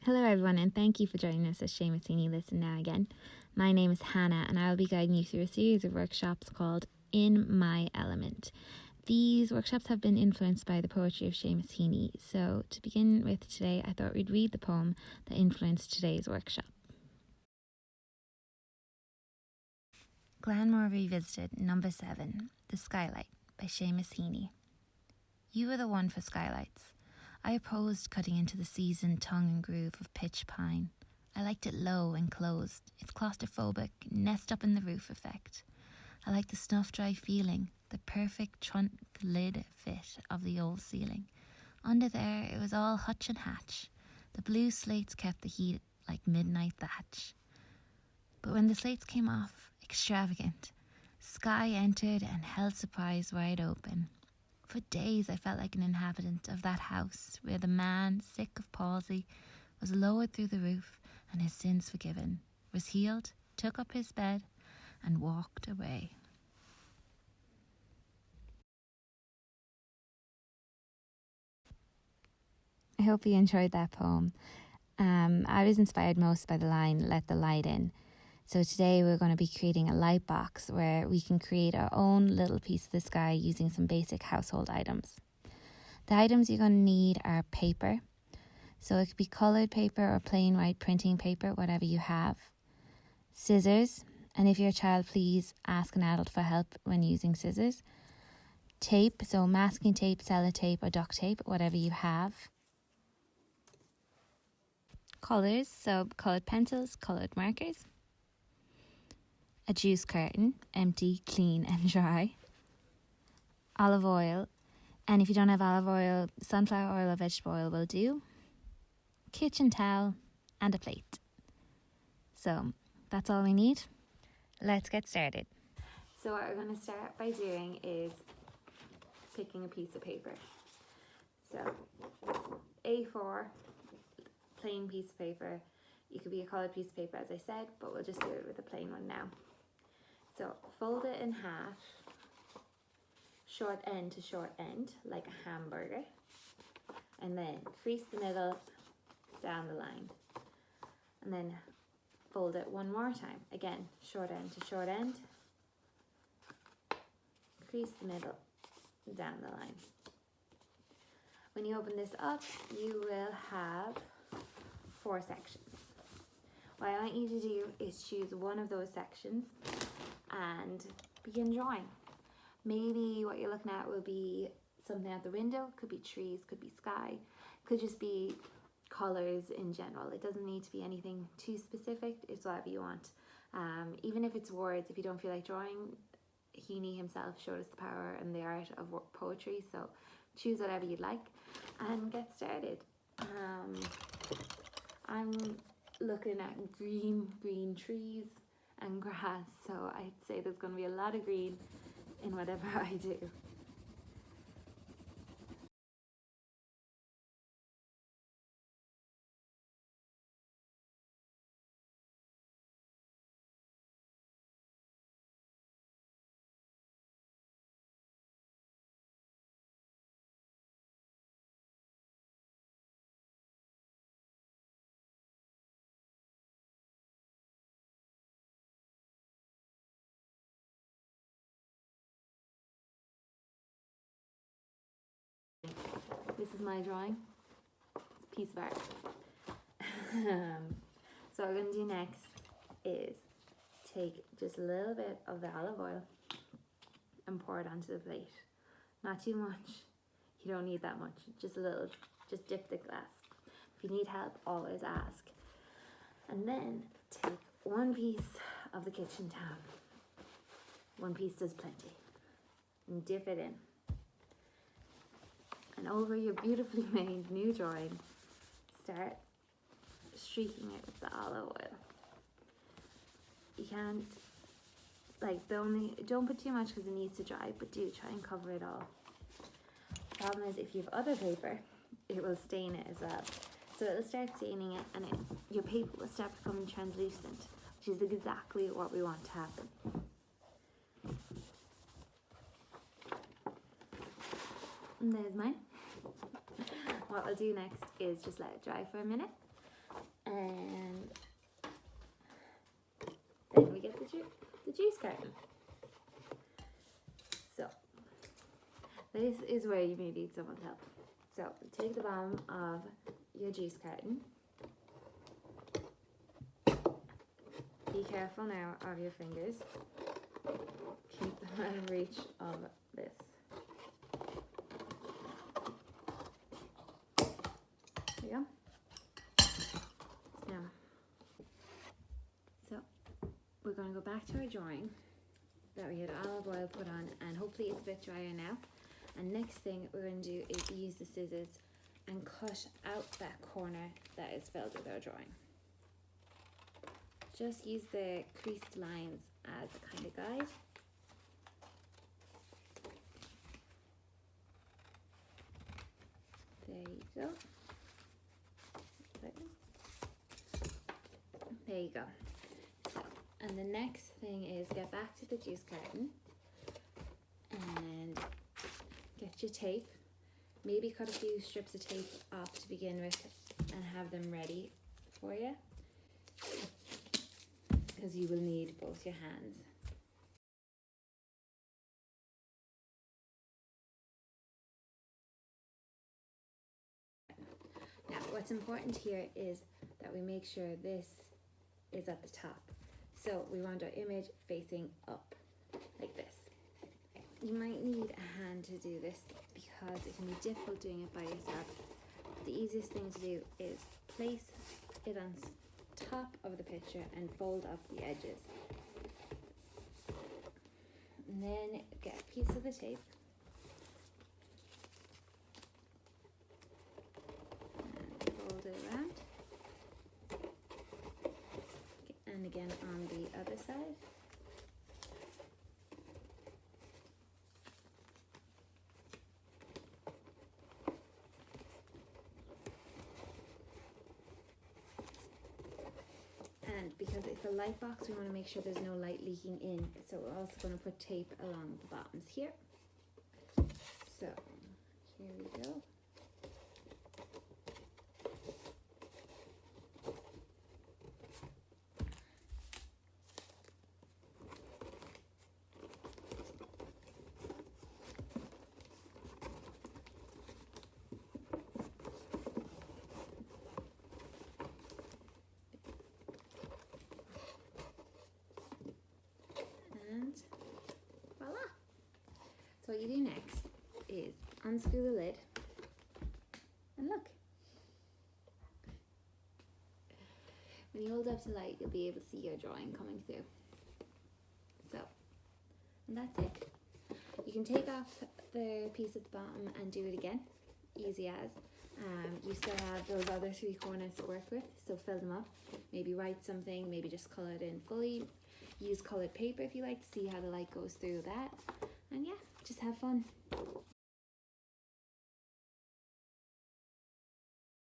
Hello everyone, and thank you for joining us as Seamus Heaney Listen Now Again. My name is Hannah and I will be guiding you through a series of workshops called In My Element. These workshops have been influenced by the poetry of Seamus Heaney, so to begin with today I thought we'd read the poem that influenced today's workshop. Glanmore Revisited, number 7, The Skylight by Seamus Heaney. You were the one for skylights. I opposed cutting into the seasoned tongue and groove of pitch pine. I liked it low and closed, its claustrophobic, nest up in the roof effect. I liked the snuff-dry feeling, the perfect trunk lid fit of the old ceiling. Under there it was all hutch and hatch. The blue slates kept the heat like midnight thatch. But when the slates came off, extravagant, sky entered and held surprise wide open. For days I felt like an inhabitant of that house where the man, sick of palsy, was lowered through the roof and his sins forgiven, was healed, took up his bed and walked away. I hope you enjoyed that poem. I was inspired most by the line, "Let the light in." So today we're going to be creating a light box where we can create our own little piece of the sky using some basic household items. The items you're going to need are paper. So it could be coloured paper or plain white printing paper, whatever you have. Scissors, and if you're a child, please ask an adult for help when using scissors. Tape, so masking tape, sellotape or duct tape, whatever you have. Colours, so coloured pencils, coloured markers. A juice carton, empty, clean and dry. Olive oil, and if you don't have olive oil, sunflower oil or vegetable oil will do. Kitchen towel and a plate. So that's all we need. Let's get started. So what we're going to start by doing is picking a piece of paper. So A4, plain piece of paper. You could be a coloured piece of paper as I said, but we'll just do it with a plain one now. So fold it in half, short end to short end, like a hamburger, and then crease the middle down the line, and then fold it one more time, again short end to short end, crease the middle down the line. When you open this up, you will have 4 sections. What I want you to do is choose one of those sections and begin drawing. Maybe what you're looking at will be something out the window, could be trees, could be sky, could just be colours in general. It doesn't need to be anything too specific, it's whatever you want. Even if it's words, if you don't feel like drawing, Heaney himself showed us the power and the art of poetry, so choose whatever you'd like and get started. I'm looking at green trees and grass, so I'd say there's going to be a lot of green in whatever I do. This is my drawing. It's a piece of art. So what we're going to do next is take just a little bit of the olive oil and pour it onto the plate. Not too much. You don't need that much. Just a little. Just dip the glass. If you need help, always ask. And then take one piece of the kitchen towel. One piece does plenty. And dip it in. And over your beautifully made new drawing, start streaking it with the olive oil. You can't, don't put too much because it needs to dry, but do try and cover it all. The problem is if you have other paper, it will stain it as well. So it'll start staining it and your paper will start becoming translucent, which is exactly what we want to happen. And there's mine. What I'll do next is just let it dry for a minute And then we get the juice carton. So this is where you may need someone's help. So take the bottom of your juice carton. Be careful now of your fingers. Keep them out of reach of this. There you go. Now, so we're going to go back to our drawing that we had olive oil put on, and hopefully it's a bit drier now. And next thing we're going to do is use the scissors and cut out that corner that is filled with our drawing. Just use the creased lines as a kind of guide. There you go. There you go. So, and the next thing is get back to the juice carton and get your tape. Maybe cut a few strips of tape off to begin with and have them ready for you, because you will need both your hands. Now, what's important here is that we make sure this is at the top. So we want our image facing up, like this. You might need a hand to do this because it can be difficult doing it by yourself. The easiest thing to do is place it on top of the picture and fold up the edges. And then get a piece of the tape and fold it around. And again on the other side. And because it's a light box, we want to make sure there's no light leaking in. So we're also going to put tape along the bottoms here. So here we go. And voila! So what you do next is unscrew the lid and look. When you hold up to light, you'll be able to see your drawing coming through. So, and that's it. You can take off the piece at the bottom and do it again, easy as. You still have those other three corners to work with, so fill them up. Maybe write something, maybe just colour it in fully. Use coloured paper if you like to see how the light goes through that. And yeah, just have fun.